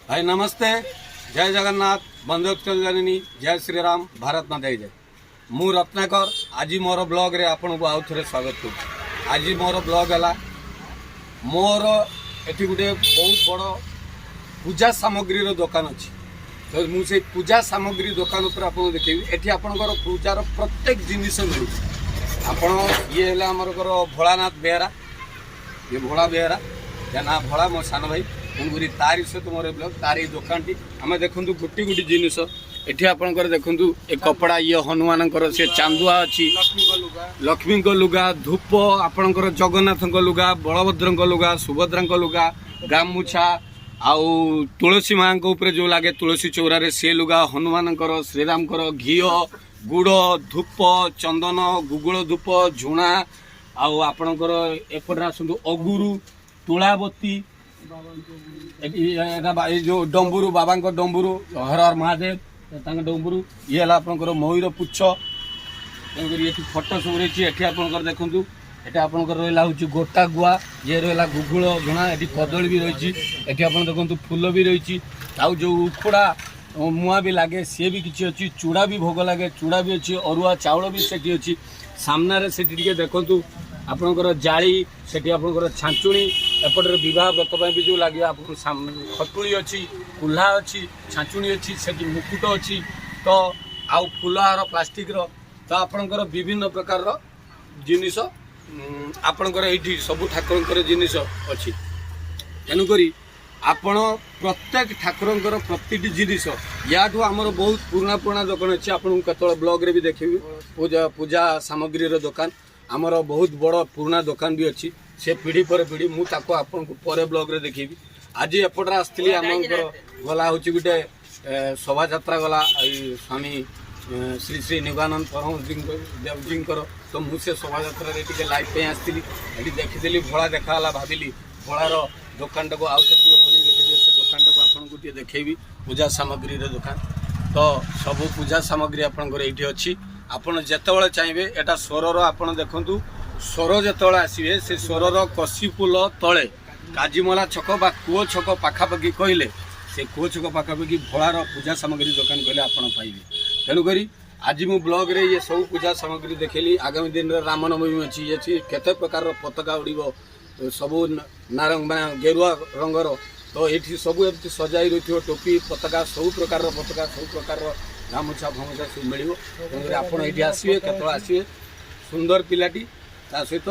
भाई नमस्ते, जय जगन्नाथ, बंदे जननी, जय श्री राम, भारत माता की जय। मु रत्नाकर आज मोर ब्लॉग रे आपन को आउ थे स्वागत कर। आज मोर ब्लॉग है मोर एटी गोटे बहुत बड़ पूजा सामग्री दुकान अच्छी। तो मुझे पूजा सामग्री दुकान पर आपको देखेबी। एटी आपनकर पूजार प्रत्येक जिनिस मिलू। आपण ये है आमर भोलानाथ बेहरा, ये भोला बेहरा या ना भोला मो सान भाई तेणुक तारी सहित मोर ब्लॉग तारी दुकान टी आम देखूँ गोटी गोटी जिनिस एटी आपंकर देखूँ ए कपड़ा ये हनुमान से चांदुआ अच्छी, लक्ष्मी लुगा, धूप आपणकर जगन्नाथ लुगा, बलभद्र लुगा, सुभद्रा लुगा, गामुछा आउ तुलसी माँ जो लगे तुलसी चौरार से लुगा, हनुमान श्रीराम घी गुड़ धूप चंदन गुगुल धूप झुणा आउ आपणकर एपटे आसतु अगुरु तुलाबती जो डम्बुरु बाबा डम्बुरु हर हर महादेव डम्बुरु ये है आपंकर मयूर पुछ ये फटो सब रही है। आपंकर देखूँ ये आपंकर रहा हूँ गोटा गुआ ये रहा गुगुल झुणा ये कदली भी रही है। आप देखो फूल भी रही आउ जो उखुड़ा मुआ भी लगे सी भी किसी अच्छी चूड़ा भी भोग लगे चूड़ा भी अच्छी अरुआ चाउल भी सेठी अच्छी सामने से देखूँ आपंकर जाली से आपंकर छांचुणी एपटे बह व्रत भी जो लगे आप खतुड़ी अच्छी कुल्हा अच्छी छांचुणी अच्छी से मुकुट अच्छी तो आउ फुलहार प्लास्टिक तो आपंकर विभिन्न प्रकार जिनिस आपंकर ये सबू ठाकुर जिनिस अच्छी। तेणुक आपण प्रत्येक ठाकुर प्रति जिनिस या आमर बहुत पुराना पुराना दुकान अच्छी। आपको केत ब्लॉग रे भी देखी पूजा सामग्री दुकान आमर बहुत बड़ पुराना दुकान भी अच्छी। से पीढ़ी पर पीढ़ी मुझे ब्लॉग रे देखी। आज एपटे आसती आम गला हूँ गोटे शोभा यात्रा गला स्वामी श्री श्री निवानंद परमजी तो मुझे शोभा यात्रा लाइव पे आसती ये देखी भोला देखा भाविली भोलार दुकान टाक आउ भली देखी से दुकान टाक आपको देखेबी पूजा सामग्री दुकान तो सब पूजा सामग्री आपंकर ये अच्छी। आपड़ जिते चाहिए यहाँ स्वर आपड़ देखु स्वर जो आसवे से स्वर कसी पुल तले काजीमला छक बा कूओ छक पाखापाखि कहले से कूओ छक पाखापाखि भोलार पूजा सामग्री दुकान कहले आप पाइबे। तेणुक आज मु ब्लॉग रे ये सब पूजा सामग्री देखेली। आगामी दिन में रामनवमी अच्छी ये केते प्रकार पताका उड़ो सब नारंग माने गेरुआ रंगर तो ये सब एमती सजाई रही टोपी पताका सब प्रकार पताका सब प्रकार गामुछा फामुछा सब मिल। तेणुक आपड़ ये आसवे केत आसवे सुंदर पिलाटी ता सहित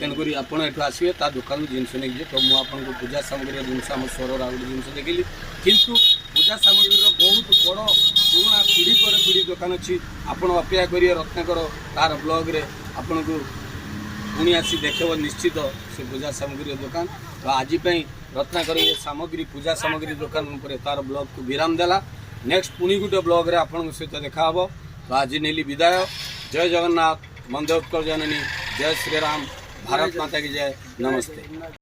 तेणुक आपड़ आसवे ता दुकान जिनस नहीं जाए तो मुझे पूजा सामग्री जिनस आम स्वर आउ जिन देखिली किंतु पूजा सामग्री बहुत बड़ पुराना पीढ़ी पर पीढ़ी दुकान अच्छी। आपड़ अपेक्षा करेंगे रत्नाकर तार ब्लॉग रे आपन को पुणी आसी देखेब निश्चित से पूजा सामग्री दुकान। तो आज रत्नाकर ये सामग्री पूजा सामग्री दुकान पर तार ब्लॉग को विराम देला। नेक्स्ट पुणी गोटे ब्लॉग रे आपन सहित देखा हम। तो आज नेली विदाय। जय जगन्नाथ, बंदे जननी, जय श्री राम, भारत माता की जय। नमस्ते।